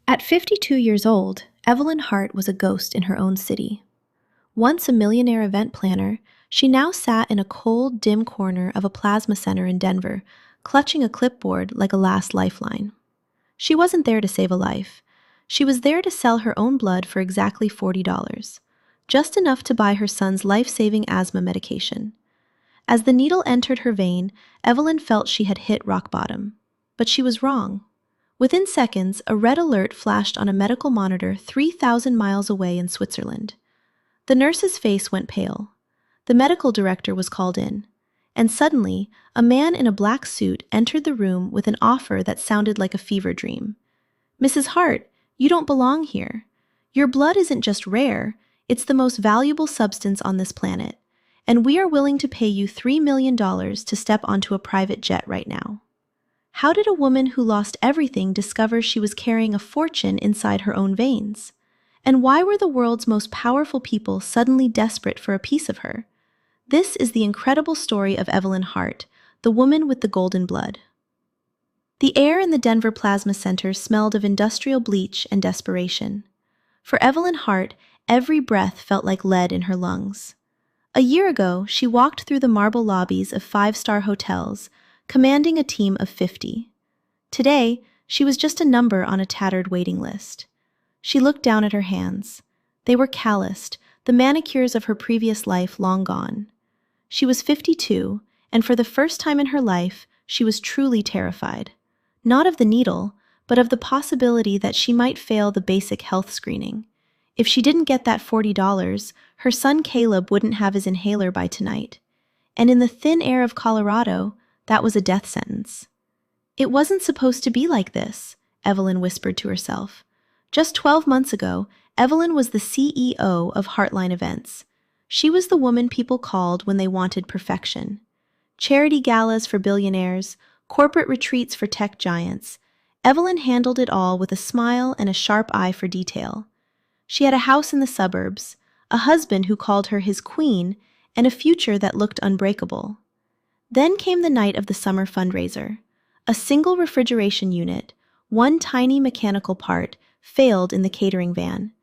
At 52 years old, Evelyn Hart was a ghost in her own city. Once a millionaire event planner, she now sat in a cold, dim corner of a plasma center in Denver, clutching a clipboard like a last lifeline. She wasn't there to save a life. She was there to sell her own blood for exactly $40, just enough to buy her son's life-saving asthma medication. As the needle entered her vein, Evelyn felt she had hit rock bottom. But she was wrong. Within seconds, a red alert flashed on a medical monitor 3,000 miles away in Switzerland. The nurse's face went pale. The medical director was called in. And suddenly, a man in a black suit entered the room with an offer that sounded like a fever dream. "Mrs. Hart, you don't belong here. Your blood isn't just rare, it's the most valuable substance on this planet. And we are willing to pay you $3 million to step onto a private jet right now." How did a woman who lost everything discover she was carrying a fortune inside her own veins? And why were the world's most powerful people suddenly desperate for a piece of her? This is the incredible story of Evelyn Hart, the woman with the golden blood. The air in the Denver Plasma Center smelled of industrial bleach and desperation. For Evelyn Hart, every breath felt like lead in her lungs. A year ago, she walked through the marble lobbies of five-star hotels, commanding a team of 50. Today, she was just a number on a tattered waiting list. She looked down at her hands. They were calloused, the manicures of her previous life long gone. She was 52, and for the first time in her life, she was truly terrified. Not of the needle, but of the possibility that she might fail the basic health screening. If she didn't get that $40, her son Caleb wouldn't have his inhaler by tonight. And in the thin air of Colorado, that was a death sentence. "It wasn't supposed to be like this," Evelyn whispered to herself. Just 12 months ago, Evelyn was the CEO of Heartline Events. She was the woman people called when they wanted perfection. Charity galas for billionaires, corporate retreats for tech giants. Evelyn handled it all with a smile and a sharp eye for detail. She had a house in the suburbs, a husband who called her his queen, and a future that looked unbreakable. Then came the night of the summer fundraiser. A single refrigeration unit, one tiny mechanical part, failed in the catering van.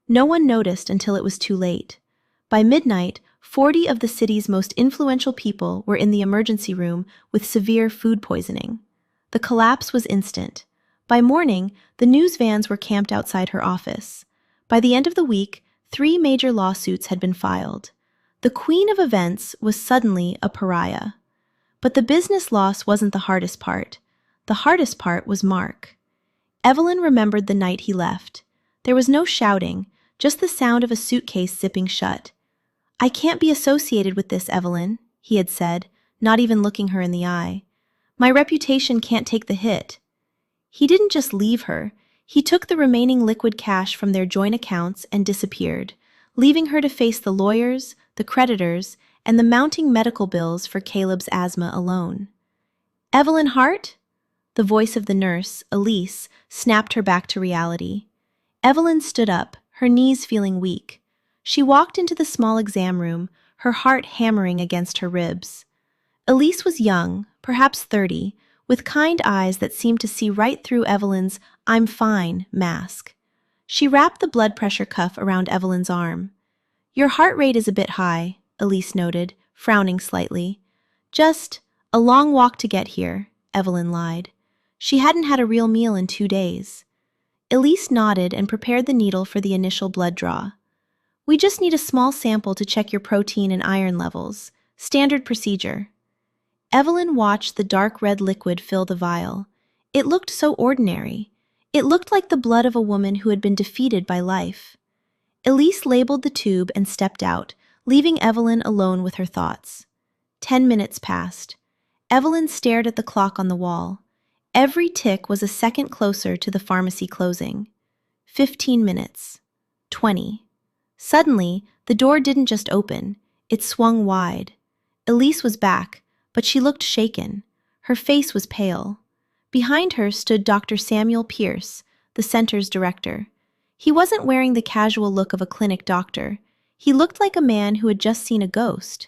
No one noticed until it was too late. By midnight, 40 of the city's most influential people were in the emergency room with severe food poisoning. The collapse was instant. By morning, the news vans were camped outside her office. By the end of the week, 3 major lawsuits had been filed. The queen of events was suddenly a pariah. But the business loss wasn't the hardest part. The hardest part was Mark. Evelyn remembered the night he left. There was no shouting, just the sound of a suitcase zipping shut. "I can't be associated with this, Evelyn," he had said, not even looking her in the eye. "My reputation can't take the hit." He didn't just leave her. He took the remaining liquid cash from their joint accounts and disappeared, leaving her to face the lawyers, the creditors, and the mounting medical bills for Caleb's asthma alone. "Evelyn Hart?" The voice of the nurse, Elise, snapped her back to reality. Evelyn stood up, her knees feeling weak. She walked into the small exam room, her heart hammering against her ribs. Elise was young, perhaps 30, with kind eyes that seemed to see right through Evelyn's "I'm fine" mask. She wrapped the blood pressure cuff around Evelyn's arm. "Your heart rate is a bit high," Elise noted, frowning slightly. "Just a long walk to get here," Evelyn lied. She hadn't had a real meal in 2 days. Elise nodded and prepared the needle for the initial blood draw. "We just need a small sample to check your protein and iron levels. Standard procedure." Evelyn watched the dark red liquid fill the vial. It looked so ordinary. It looked like the blood of a woman who had been defeated by life. Elise labeled the tube and stepped out, leaving Evelyn alone with her thoughts. 10 minutes passed. Evelyn stared at the clock on the wall. Every tick was a second closer to the pharmacy closing. 15 minutes. 20. Suddenly, the door didn't just open, it swung wide. Elise was back, but she looked shaken. Her face was pale. Behind her stood Dr. Samuel Pierce, the center's director. He wasn't wearing the casual look of a clinic doctor. He looked like a man who had just seen a ghost.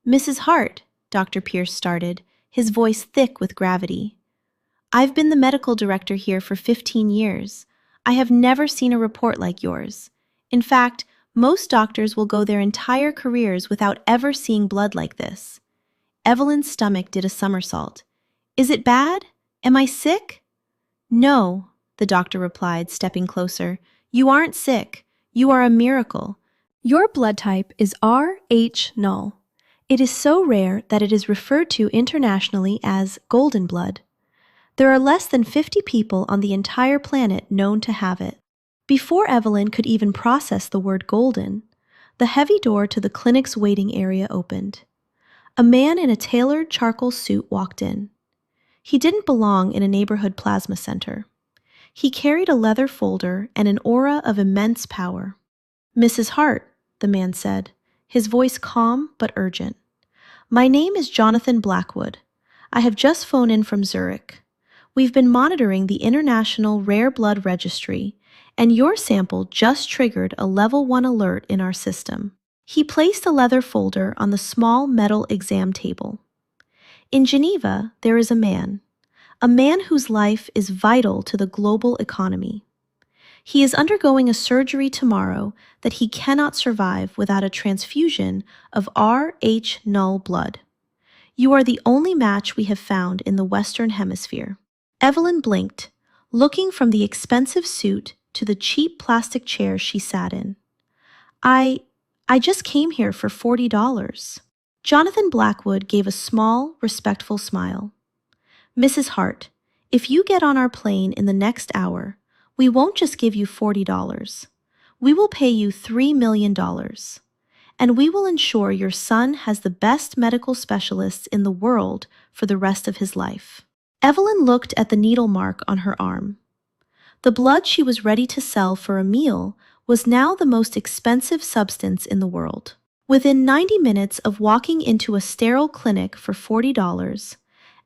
"Mrs. Hart," Dr. Pierce started, his voice thick with gravity. "I've been the medical director here for 15 years. I have never seen a report like yours. In fact, most doctors will go their entire careers without ever seeing blood like this. Evelyn's stomach did a somersault. Is it bad? Am I sick? No, the doctor replied, stepping closer. You aren't sick. You are a miracle. Your blood type is Rh null. It is so rare that it is referred to internationally as golden blood. There are less than 50 people on the entire planet known to have it. Before Evelyn could even process the word golden, the heavy door to the clinic's waiting area opened. A man in a tailored charcoal suit walked in. He didn't belong in a neighborhood plasma center. He carried a leather folder and an aura of immense power. Mrs. Hart, the man said, his voice calm but urgent. My name is Jonathan Blackwood. I have just phoned in from Zurich. We've been monitoring the International Rare Blood Registry, and your sample just triggered a Level 1 alert in our system. He placed the leather folder on the small metal exam table. In Geneva, there is a man whose life is vital to the global economy. He is undergoing a surgery tomorrow that he cannot survive without a transfusion of Rh null blood. You are the only match we have found in the Western Hemisphere. Evelyn blinked, looking from the expensive suit to the cheap plastic chair she sat in. I just came here for $40. Jonathan Blackwood gave a small, respectful smile. Mrs. Hart, if you get on our plane in the next hour, we won't just give you $40. We will pay you $3 million. And we will ensure your son has the best medical specialists in the world for the rest of his life. Evelyn looked at the needle mark on her arm. The blood she was ready to sell for a meal was now the most expensive substance in the world. Within 90 minutes of walking into a sterile clinic for $40,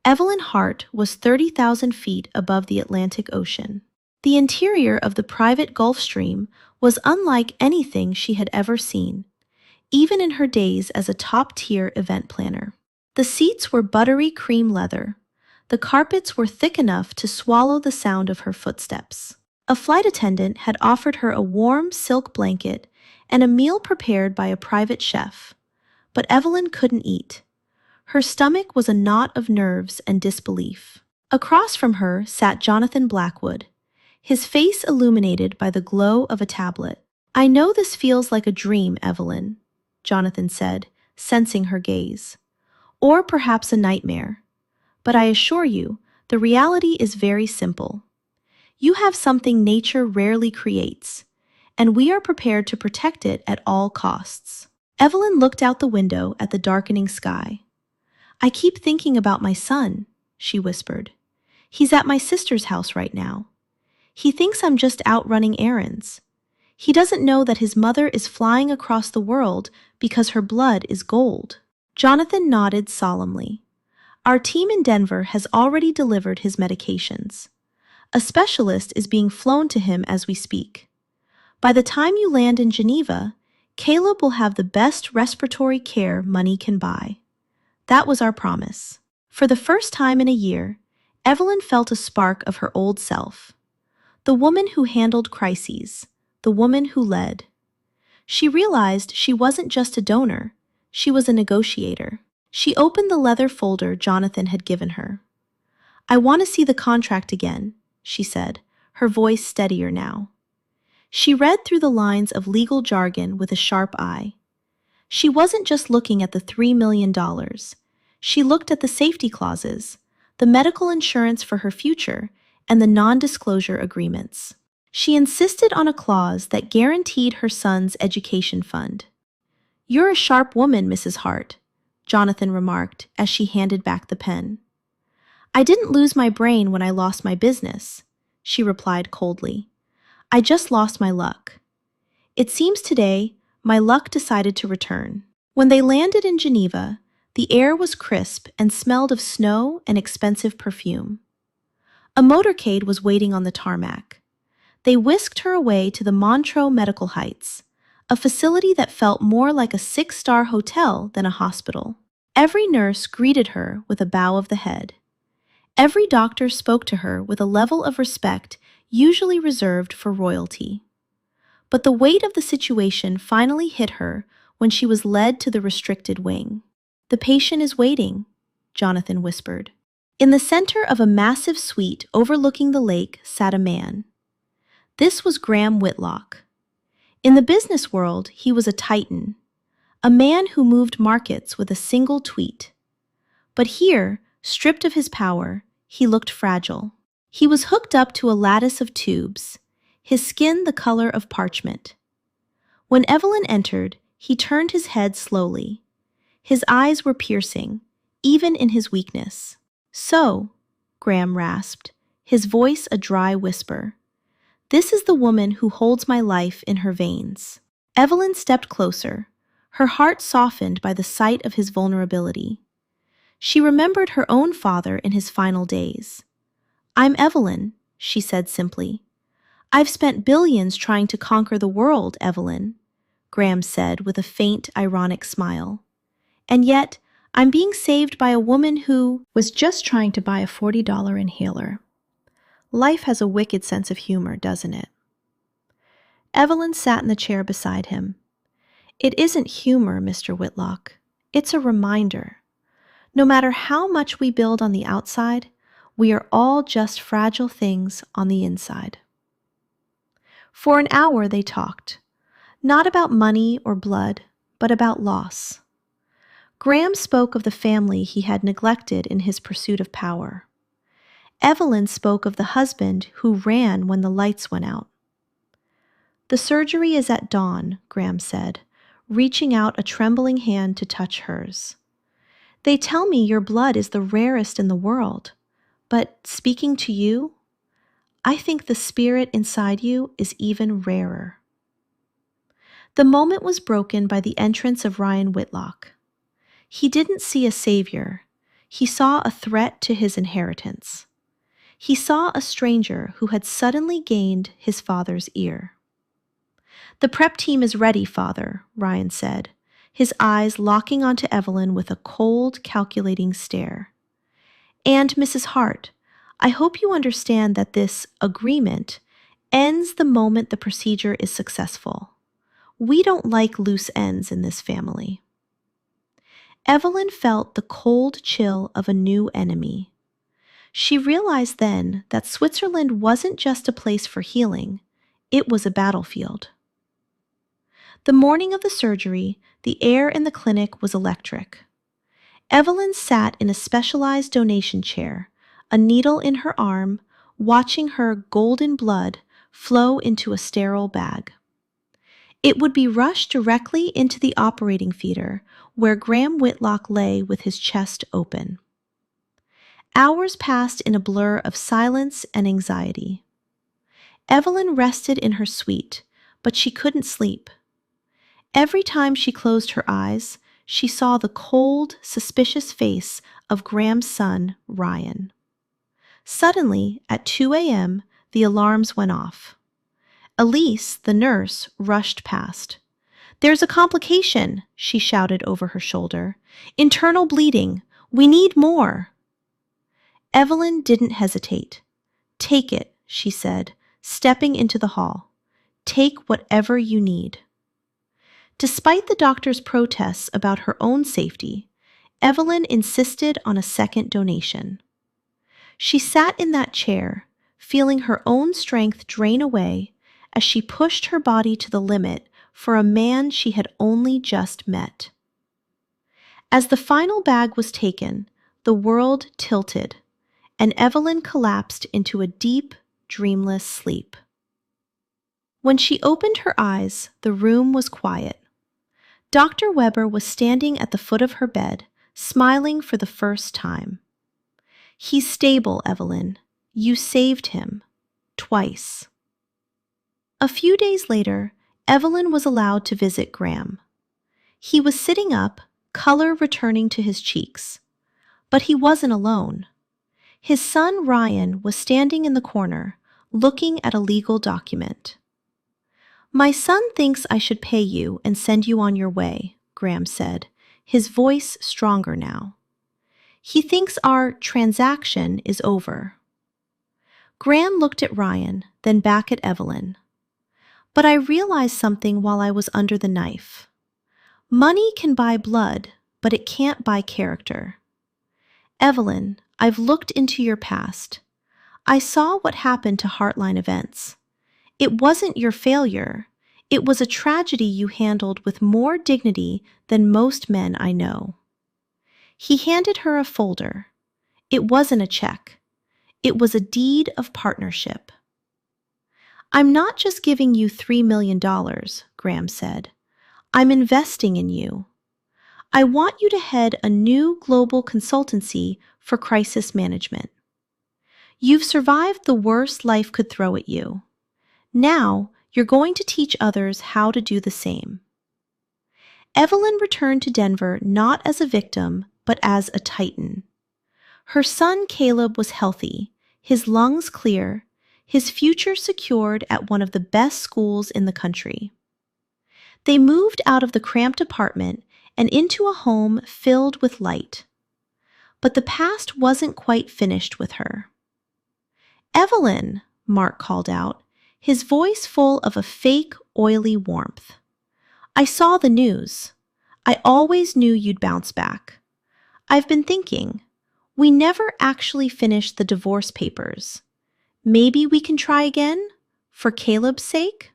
Evelyn Hart was 30,000 feet above the Atlantic Ocean. The interior of the private Gulf Stream was unlike anything she had ever seen, even in her days as a top-tier event planner. The seats were buttery cream leather. The carpets were thick enough to swallow the sound of her footsteps. A flight attendant had offered her a warm silk blanket and a meal prepared by a private chef, but Evelyn couldn't eat. Her stomach was a knot of nerves and disbelief. Across from her sat Jonathan Blackwood, his face illuminated by the glow of a tablet. I know this feels like a dream, Evelyn, Jonathan said, sensing her gaze. Or perhaps a nightmare. But I assure you, the reality is very simple. You have something nature rarely creates, and we are prepared to protect it at all costs. Evelyn looked out the window at the darkening sky. I keep thinking about my son, she whispered. He's at my sister's house right now. He thinks I'm just out running errands. He doesn't know that his mother is flying across the world because her blood is gold. Jonathan nodded solemnly. Our team in Denver has already delivered his medications. A specialist is being flown to him as we speak. By the time you land in Geneva, Caleb will have the best respiratory care money can buy. That was our promise. For the first time in a year, Evelyn felt a spark of her old self. The woman who handled crises, the woman who led. She realized she wasn't just a donor, she was a negotiator. She opened the leather folder Jonathan had given her. I want to see the contract again, she said, her voice steadier now. She read through the lines of legal jargon with a sharp eye. She wasn't just looking at the $3 million. She looked at the safety clauses, the medical insurance for her future, and the non-disclosure agreements. She insisted on a clause that guaranteed her son's education fund. You're a sharp woman, Mrs. Hart, Jonathan remarked as she handed back the pen. I didn't lose my brain when I lost my business, she replied coldly. I just lost my luck. It seems today, my luck decided to return. When they landed in Geneva, the air was crisp and smelled of snow and expensive perfume. A motorcade was waiting on the tarmac. They whisked her away to the Montreux Medical Heights, a facility that felt more like a 6-star hotel than a hospital. Every nurse greeted her with a bow of the head. Every doctor spoke to her with a level of respect usually reserved for royalty. But the weight of the situation finally hit her when she was led to the restricted wing. "The patient is waiting," Jonathan whispered. In the center of a massive suite overlooking the lake sat a man. This was Graham Whitlock. In the business world, he was a titan, a man who moved markets with a single tweet. But here, stripped of his power, he looked fragile. He was hooked up to a lattice of tubes, his skin the color of parchment. When Evelyn entered, he turned his head slowly. His eyes were piercing, even in his weakness. "So," Graham rasped, his voice a dry whisper, "this is the woman who holds my life in her veins." Evelyn stepped closer, her heart softened by the sight of his vulnerability. She remembered her own father in his final days. "I'm Evelyn," she said simply. "I've spent billions trying to conquer the world, Evelyn," Graham said with a faint, ironic smile. "And yet, I'm being saved by a woman who was just trying to buy a $40 inhaler. Life has a wicked sense of humor, doesn't it?" Evelyn sat in the chair beside him. "It isn't humor, Mr. Whitlock. It's a reminder. No matter how much we build on the outside, we are all just fragile things on the inside." For an hour they talked, not about money or blood, but about loss. Graham spoke of the family he had neglected in his pursuit of power. Evelyn spoke of the husband who ran when the lights went out. "The surgery is at dawn," Graham said, reaching out a trembling hand to touch hers. "They tell me your blood is the rarest in the world, but speaking to you, I think the spirit inside you is even rarer." The moment was broken by the entrance of Ryan Whitlock. He didn't see a savior. He saw a threat to his inheritance. He saw a stranger who had suddenly gained his father's ear. "The prep team is ready, Father," Ryan said, his eyes locking onto Evelyn with a cold, calculating stare. "And Mrs. Hart, I hope you understand that this agreement ends the moment the procedure is successful. We don't like loose ends in this family." Evelyn felt the cold chill of a new enemy. She realized then that Switzerland wasn't just a place for healing, it was a battlefield. The morning of the surgery, the air in the clinic was electric. Evelyn sat in a specialized donation chair, a needle in her arm, watching her golden blood flow into a sterile bag. It would be rushed directly into the operating theater, where Graham Whitlock lay with his chest open. Hours passed in a blur of silence and anxiety. Evelyn rested in her suite, but she couldn't sleep. Every time she closed her eyes, she saw the cold, suspicious face of Graham's son, Ryan. Suddenly, at 2 a.m., the alarms went off. Elise, the nurse, rushed past. "There's a complication," she shouted over her shoulder. "Internal bleeding. We need more." Evelyn didn't hesitate. "Take it," she said, stepping into the hall. "Take whatever you need." Despite the doctor's protests about her own safety, Evelyn insisted on a second donation. She sat in that chair, feeling her own strength drain away as she pushed her body to the limit for a man she had only just met. As the final bag was taken, the world tilted, and Evelyn collapsed into a deep, dreamless sleep. When she opened her eyes, the room was quiet. Dr. Weber was standing at the foot of her bed, smiling for the first time. "He's stable, Evelyn. You saved him. Twice." A few days later, Evelyn was allowed to visit Graham. He was sitting up, color returning to his cheeks. But he wasn't alone. His son Ryan was standing in the corner, looking at a legal document. "My son thinks I should pay you and send you on your way," Graham said, his voice stronger now. "He thinks our transaction is over." Gran looked at Ryan, then back at Evelyn. But I realized something while I was under the knife. Money can buy blood, but it can't buy character. Evelyn, I've looked into your past. I saw what happened to Heartline Events. It wasn't your failure. It was a tragedy you handled with more dignity than most men I know. He handed her a folder. It wasn't a check. It was a deed of partnership. I'm not just giving you $3 million, Graham said. I'm investing in you. I want you to head a new global consultancy for crisis management. You've survived the worst life could throw at you. Now, you're going to teach others how to do the same. Evelyn returned to Denver not as a victim, but as a titan. Her son Caleb was healthy, his lungs clear, his future secured at one of the best schools in the country. They moved out of the cramped apartment and into a home filled with light. But the past wasn't quite finished with her. "Evelyn," Mark called out, his voice full of a fake, oily warmth. "I saw the news. I always knew you'd bounce back. I've been thinking, we never actually finished the divorce papers. Maybe we can try again? For Caleb's sake?"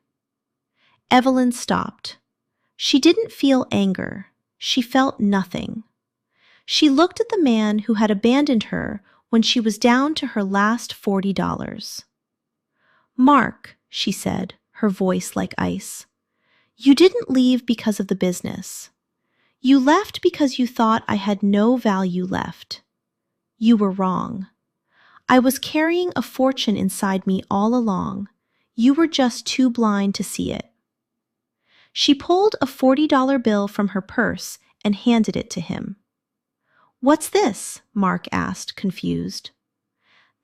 Evelyn stopped. She didn't feel anger. She felt nothing. She looked at the man who had abandoned her when she was down to her last $40. "Mark," she said, her voice like ice, "you didn't leave because of the business. You left because you thought I had no value left. You were wrong. I was carrying a fortune inside me all along. You were just too blind to see it." She pulled a $40 bill from her purse and handed it to him. "What's this?" Mark asked, confused.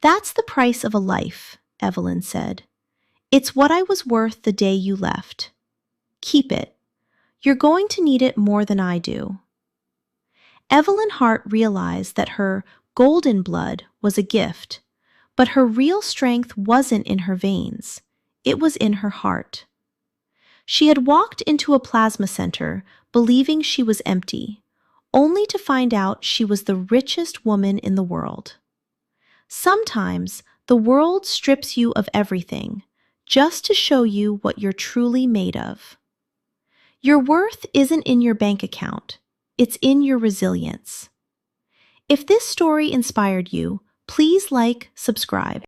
"That's the price of a life," Evelyn said. "It's what I was worth the day you left. Keep it. You're going to need it more than I do." Evelyn Hart realized that her golden blood was a gift, but her real strength wasn't in her veins. It was in her heart. She had walked into a plasma center believing she was empty, only to find out she was the richest woman in the world. Sometimes the world strips you of everything just to show you what you're truly made of. Your worth isn't in your bank account, it's in your resilience. If this story inspired you, please like, subscribe.